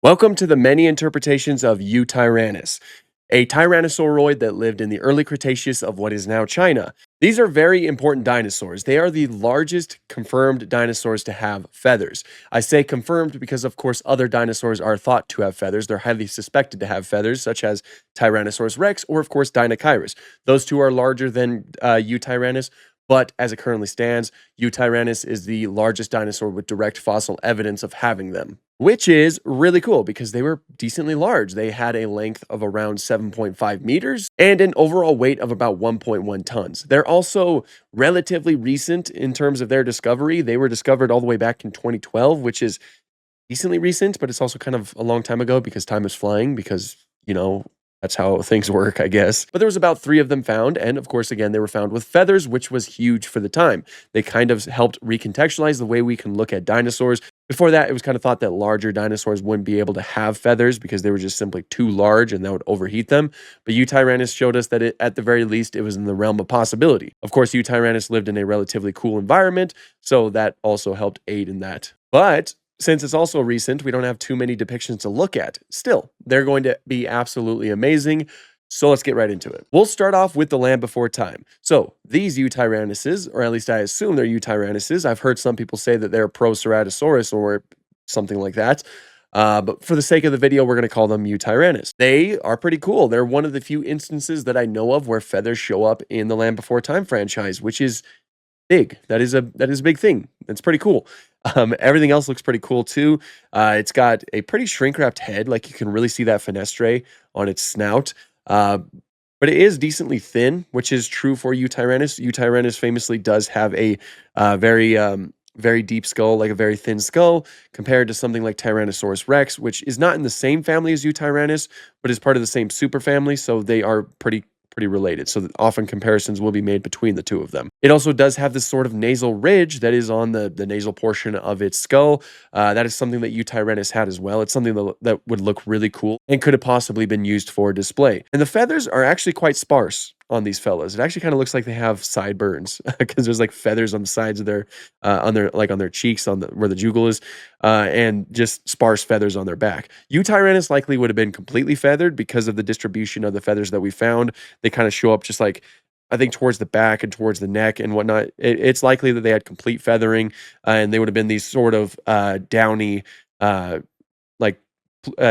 Welcome to the many interpretations of Yutyrannus, a tyrannosauroid that lived in the early Cretaceous of what is now China. These are very important dinosaurs. They are the largest confirmed dinosaurs to have feathers. I say confirmed because, of course, other dinosaurs are thought to have feathers. They're highly suspected to have feathers, such as Tyrannosaurus rex or, of course, Dinochirus. Those two are larger than Yutyrannus. But as it currently stands, Yutyrannus is the largest dinosaur with direct fossil evidence of having them, which is really cool because they were decently large. They had a length of around 7.5 meters and an overall weight of about 1.1 tons. They're also relatively recent in terms of their discovery. They were discovered all the way back in 2012, which is decently recent, but it's also kind of a long time ago because time is flying because, that's how things work, I guess. But there was about 3 of them found, and of course, again, they were found with feathers, which was huge for the time. They kind of helped recontextualize the way we can look at dinosaurs. Before that, it was kind of thought that larger dinosaurs wouldn't be able to have feathers because they were just simply too large and that would overheat them. But Yutyrannus showed us that at the very least, it was in the realm of possibility. Of course, Yutyrannus lived in a relatively cool environment, so that also helped aid in that. But since it's also recent, we don't have too many depictions to look at. Still, they're going to be absolutely amazing. So let's get right into it. We'll start off with the Land Before Time. So these Yutyrannuses, or at least I assume they're Yutyrannuses. I've heard some people say that they're Proceratosaurus or something like that. But for the sake of the video, we're going to call them Yutyrannus. They are pretty cool. They're one of the few instances that I know of where feathers show up in the Land Before Time franchise, which is big. That is a big thing. That's pretty cool. Everything else looks pretty cool too. It's got a pretty shrink-wrapped head, like you can really see that fenestre on its snout. But it is decently thin, which is true for Yutyrannus. Yutyrannus famously does have a very deep skull, like a very thin skull, compared to something like Tyrannosaurus rex, which is not in the same family as Yutyrannus, but is part of the same superfamily. So they are pretty related. So that often comparisons will be made between the two of them. It also does have this sort of nasal ridge that is on the nasal portion of its skull. That is something that Yutyrannus had as well. It's something that would look really cool and could have possibly been used for display. And the feathers are actually quite sparse on these fellas. It actually kind of looks like they have sideburns because there's like feathers on the sides of their on their cheeks, on the where the jugal is, and just sparse feathers on their back. Yutyrannus likely would have been completely feathered because of the distribution of the feathers that we found. They kind of show up just like, I think, towards the back and towards the neck and whatnot. It's likely that they had complete feathering, and they would have been these sort of downy, like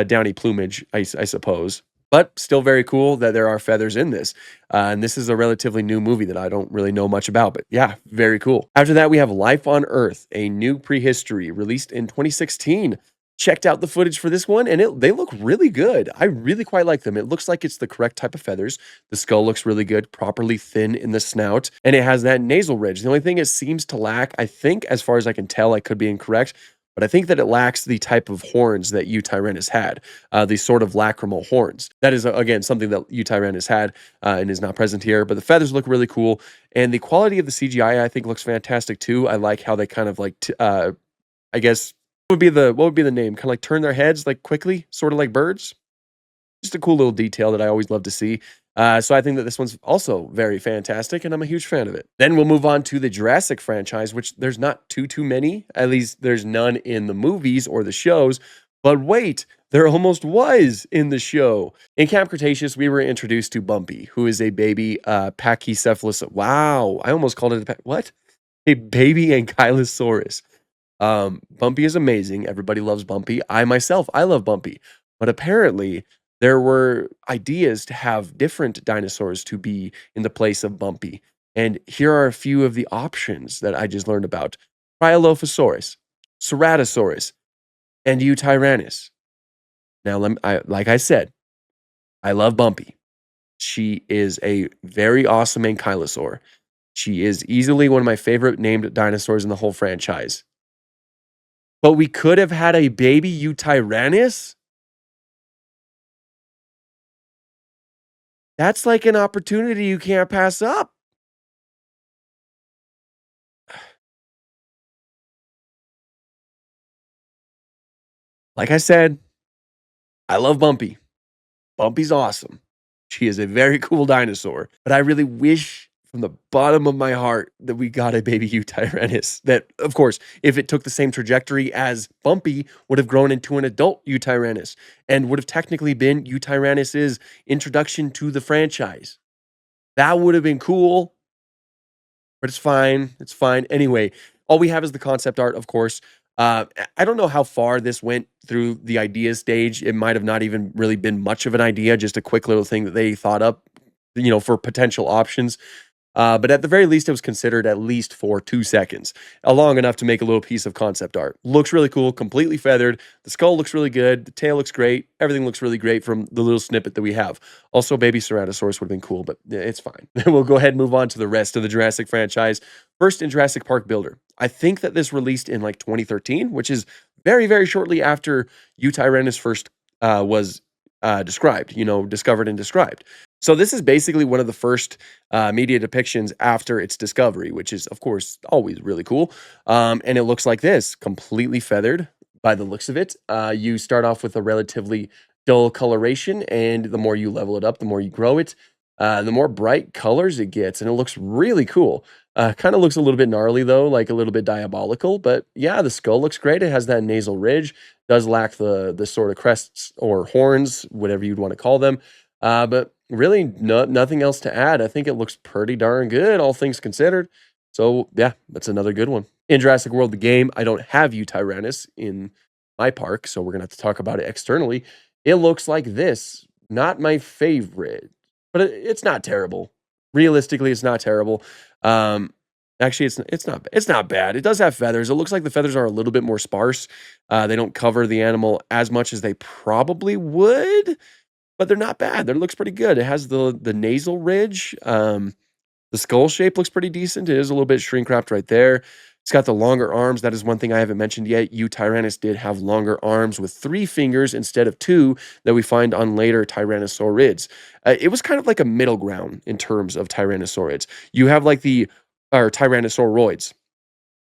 downy plumage, I suppose. But still very cool that there are feathers in this. And this is a relatively new movie that I don't really know much about, but yeah, very cool. After that, we have Life on Earth, a new prehistory released in 2016. Checked out the footage for this one, and they look really good. I really quite like them. It looks like it's the correct type of feathers. The skull looks really good, properly thin in the snout, and it has that nasal ridge. The only thing it seems to lack, I think, as far as I can tell, I could be incorrect, but I think that it lacks the type of horns that Yutyrannus had, these sort of lacrimal horns. That is, again, something that Yutyrannus had and is not present here, but the feathers look really cool, and the quality of the CGI, I think, looks fantastic too. I like how they kind of like, I guess, what would be the name? Kind of like turn their heads like quickly, sort of like birds. Just a cool little detail that I always love to see. So I think that this one's also very fantastic, and I'm a huge fan of it. Then we'll move on to the Jurassic franchise, which there's not too many. At least there's none in the movies or the shows. But wait, there almost was in the show. In Camp Cretaceous, we were introduced to Bumpy, who is a baby Pachycephalus. Wow, I almost called it what? A baby Ankylosaurus. Bumpy is amazing. Everybody loves Bumpy. I love Bumpy. But apparently, there were ideas to have different dinosaurs to be in the place of Bumpy. And here are a few of the options that I just learned about: Cryolophosaurus, Ceratosaurus, and Yutyrannus. Now, like I said, I love Bumpy. She is a very awesome ankylosaur. She is easily one of my favorite named dinosaurs in the whole franchise. But we could have had a baby Yutyrannus? That's like an opportunity you can't pass up. Like I said, I love Bumpy. Bumpy's awesome. She is a very cool dinosaur, but I really wish from the bottom of my heart that we got a baby Yutyrannus that, of course, if it took the same trajectory as Bumpy, would have grown into an adult Yutyrannus and would have technically been Yutyrannus's introduction to the franchise. That would have been cool, but it's fine. It's fine. Anyway, all we have is the concept art, of course. I don't know how far this went through the idea stage. It might have not even really been much of an idea, just a quick little thing that they thought up, for potential options. But at the very least, it was considered at least for 2 seconds, long enough to make a little piece of concept art. Looks really cool, completely feathered. The skull looks really good. The tail looks great. Everything looks really great from the little snippet that we have. Also, baby Ceratosaurus would have been cool, but it's fine. We'll go ahead and move on to the rest of the Jurassic franchise. First in Jurassic Park Builder. I think that this released in like 2013, which is very, very shortly after Yutyrannus first was discovered and described. So this is basically one of the first media depictions after its discovery, which is, of course, always really cool. And it looks like this, completely feathered by the looks of it. You start off with a relatively dull coloration, and the more you level it up, the more you grow it, the more bright colors it gets, and it looks really cool. Kind of looks a little bit gnarly, though, like a little bit diabolical. But yeah, the skull looks great. It has that nasal ridge. Does lack the sort of crests or horns, whatever you'd want to call them. But really, nothing else to add. I think it looks pretty darn good, all things considered. So yeah, that's another good one. In Jurassic World, the game, I don't have Yutyrannus in my park, so we're gonna have to talk about it externally. It looks like this. Not my favorite, but it's not terrible. Realistically, it's not terrible. Actually, it's not bad. It does have feathers. It looks like the feathers are a little bit more sparse. They don't cover the animal as much as they probably would, but they're not bad. That looks pretty good. It has the nasal ridge. The skull shape looks pretty decent. It is a little bit shrink wrapped right there. It's got the longer arms. That is one thing I haven't mentioned yet. Yutyrannus did have longer arms with 3 fingers instead of 2 that we find on later Tyrannosaurids. It was kind of like a middle ground in terms of Tyrannosaurids. You have like or Tyrannosauroids.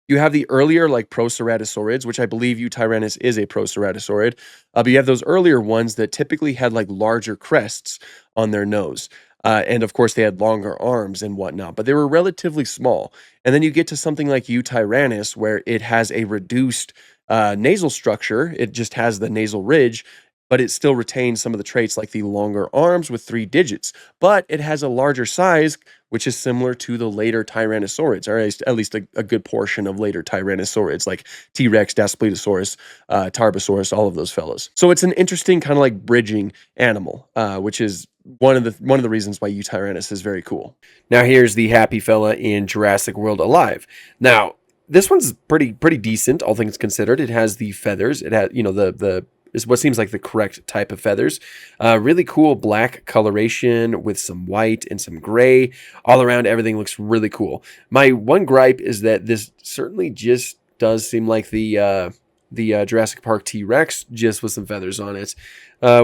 You have the earlier like Proceratosaurids, which I believe Yutyrannus is a Proceratosaurid. But you have those earlier ones that typically had like larger crests on their nose. And of course, they had longer arms and whatnot, but they were relatively small. And then you get to something like Yutyrannus, where it has a reduced nasal structure. It just has the nasal ridge, but it still retains some of the traits like the longer arms with 3 digits. But it has a larger size, which is similar to the later Tyrannosaurids, or at least a good portion of later Tyrannosaurids, like T-Rex, Daspletosaurus, Tarbosaurus, all of those fellows. So it's an interesting kind of like bridging animal, which is one of the reasons why Yutyrannus is very cool. Now here's the happy fella in Jurassic World Alive. Now this one's pretty decent, all things considered. It has the feathers. It has the is what seems like the correct type of feathers. Really cool black coloration with some white and some gray. All around, everything looks really cool. My one gripe is that this certainly just does seem like the Jurassic Park T-Rex, just with some feathers on it,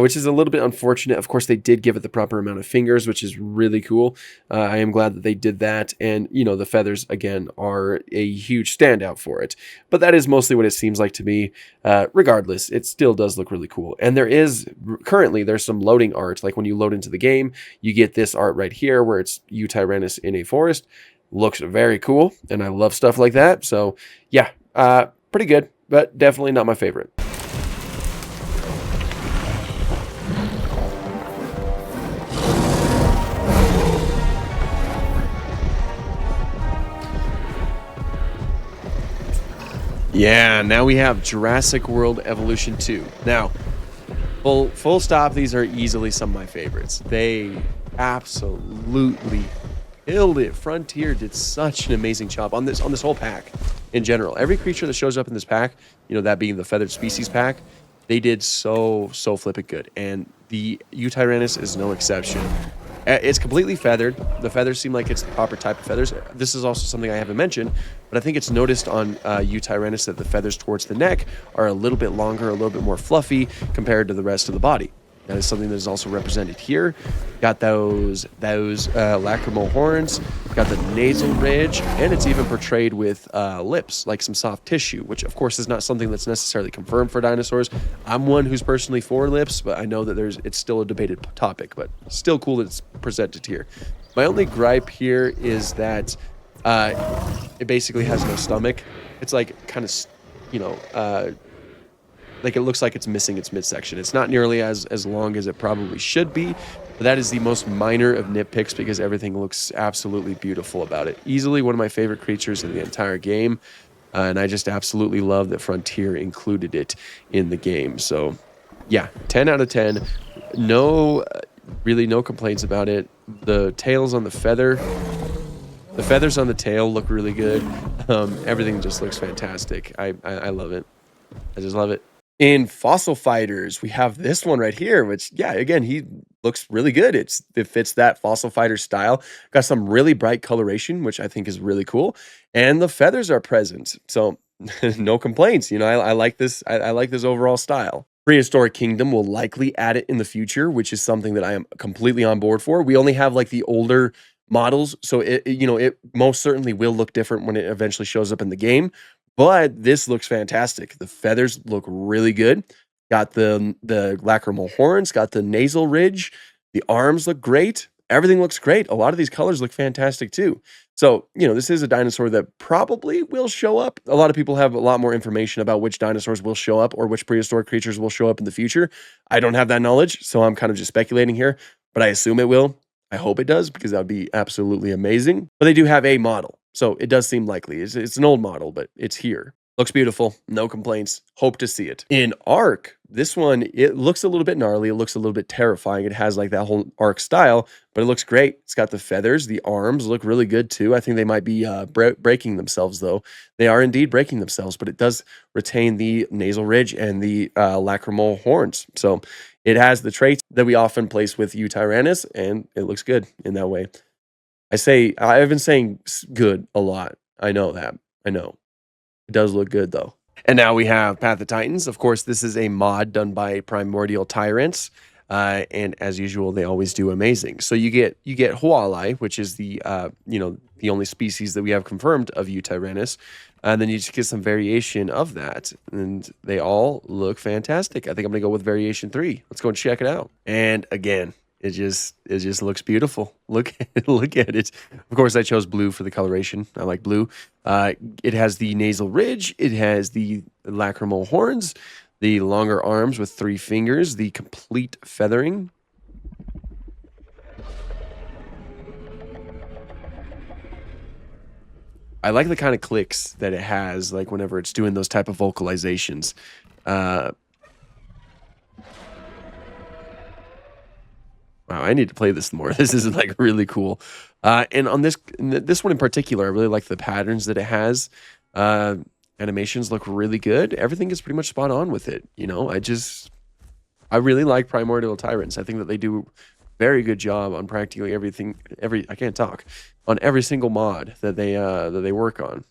which is a little bit unfortunate. Of course, they did give it the proper amount of fingers, which is really cool. I am glad that they did that. And, the feathers, again, are a huge standout for it. But that is mostly what it seems like to me. Regardless, it still does look really cool. And currently, there's some loading art. Like when you load into the game, you get this art right here where it's Yutyrannus in a forest. Looks very cool. And I love stuff like that. So, yeah, pretty good. But definitely not my favorite. Yeah, now we have Jurassic World Evolution 2. Now, full stop, these are easily some of my favorites. They absolutely killed it. Frontier did such an amazing job on this whole pack in general. Every creature that shows up in this pack, that being the feathered species pack, they did so flippin' good. And the Yutyrannus is no exception. It's completely feathered. The feathers seem like it's the proper type of feathers. This is also something I haven't mentioned, but I think it's noticed on Yutyrannus that the feathers towards the neck are a little bit longer, a little bit more fluffy compared to the rest of the body. That is something that is also represented here. Got those lacrimal horns, got the nasal ridge, and it's even portrayed with lips, like some soft tissue, which of course is not something that's necessarily confirmed for dinosaurs. I'm one who's personally for lips, but I know that it's still a debated topic, but still cool that it's presented here. My only gripe here is that it basically has no stomach. It's like kind of, you know, like it looks like it's missing its midsection. It's not nearly as long as it probably should be, but that is the most minor of nitpicks because everything looks absolutely beautiful about it. Easily one of my favorite creatures in the entire game, and I just absolutely love that Frontier included it in the game. So, yeah, 10 out of 10. No, really no complaints about it. The tails on the feather, the feathers on the tail look really good. Everything just looks fantastic. I love it. I just love it. In Fossil Fighters, we have this one right here, which, yeah, again, he looks really good. It fits that Fossil Fighter style. Got some really bright coloration, which I think is really cool. And the feathers are present. So no complaints. You know, I like this. I like this overall style. Prehistoric Kingdom will likely add it in the future, which is something that I am completely on board for. We only have like the older models, so you know, it most certainly will look different when it eventually shows up in the game. But this looks fantastic. The feathers look really good. Got the lacrimal horns, got the nasal ridge. The arms look great. Everything looks great. A lot of these colors look fantastic too. So, you know, this is a dinosaur that probably will show up. A lot of people have a lot more information about which dinosaurs will show up or which prehistoric creatures will show up in the future. I don't have that knowledge, so I'm kind of just speculating here, but I assume it will. I hope it does because that would be absolutely amazing. But they do have a model, so it does seem likely. It's an old model, but it's here. Looks beautiful. No complaints. Hope to see it. In Ark, this one, it looks a little bit gnarly. It looks a little bit terrifying. It has like that whole Ark style, but it looks great. It's got the feathers. The arms look really good too. I think they might be breaking themselves though. They are indeed breaking themselves, but it does retain the nasal ridge and the lacrimal horns. So it has the traits that we often place with Yutyrannus, and it looks good in that way. I've been saying good a lot. I know that. I know. It does look good though. And now we have Path of Titans. Of course, this is a mod done by Primordial Tyrants. And as usual, they always do amazing. So you get Hualai, which is the you know, the only species that we have confirmed of Yutyrannus. And then you just get some variation of that. And they all look fantastic. I think I'm gonna go with variation 3. Let's go and check it out. And again, it just looks beautiful. Look at it. Of course, I chose blue for the coloration. I like blue. It has the nasal ridge. It has the lacrimal horns, the longer arms with 3 fingers, the complete feathering. I like the kind of clicks that it has, like whenever it's doing those type of vocalizations. Wow, I need to play this more. This is like really cool. And on this one in particular, I really like the patterns that it has. Animations look really good. Everything is pretty much spot on with it. You know, I really like Primordial Tyrants. I think that they do very good job on practically everything. I can't talk on every single mod that they work on.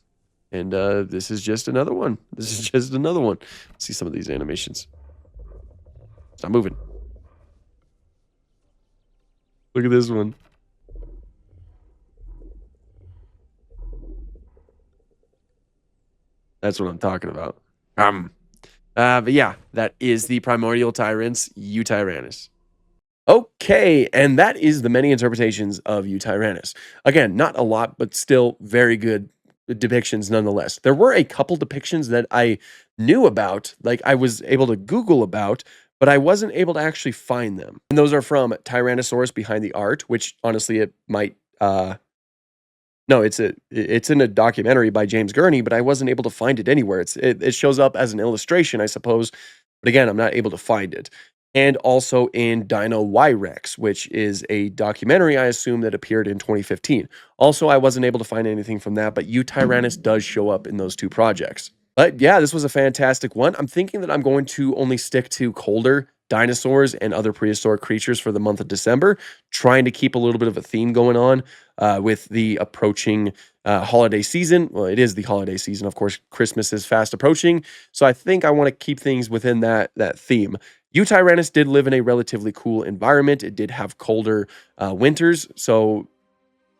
And this is just another one. This is just another one. Let's see some of these animations. Stop moving. Look at this one. That's what I'm talking about. But yeah, that is the Primordial Tyrants, Yutyrannus. Okay, and that is the many interpretations of Yutyrannus. Again, not a lot, but still very good depictions nonetheless. There were a couple depictions that I knew about, like I was able to Google about, but I wasn't able to actually find them. And those are from Tyrannosaurus Behind the Art, which honestly it might no, it's in a documentary by James Gurney, but I wasn't able to find it anywhere. It shows up as an illustration, I suppose, but again, I'm not able to find it. And also in Dino Y-Rex, which is a documentary, I assume, that appeared in 2015. Also, I wasn't able to find anything from that, but Yutyrannus does show up in those 2 projects. But yeah, this was a fantastic one. I'm thinking that I'm going to only stick to colder dinosaurs and other prehistoric creatures for the month of December, trying to keep a little bit of a theme going on with the approaching holiday season. Well, it is the holiday season. Of course, Christmas is fast approaching. So I think I want to keep things within that theme. Yutyrannus did live in a relatively cool environment. It did have colder winters. So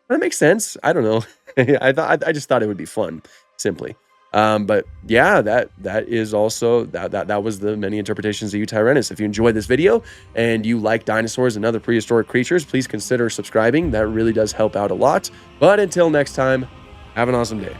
that makes sense. I don't know. I just thought it would be fun, simply. But yeah, that is also that was the many interpretations of Yutyrannus. If you enjoyed this video and you like dinosaurs and other prehistoric creatures, please consider subscribing. That really does help out a lot. But until next time, have an awesome day.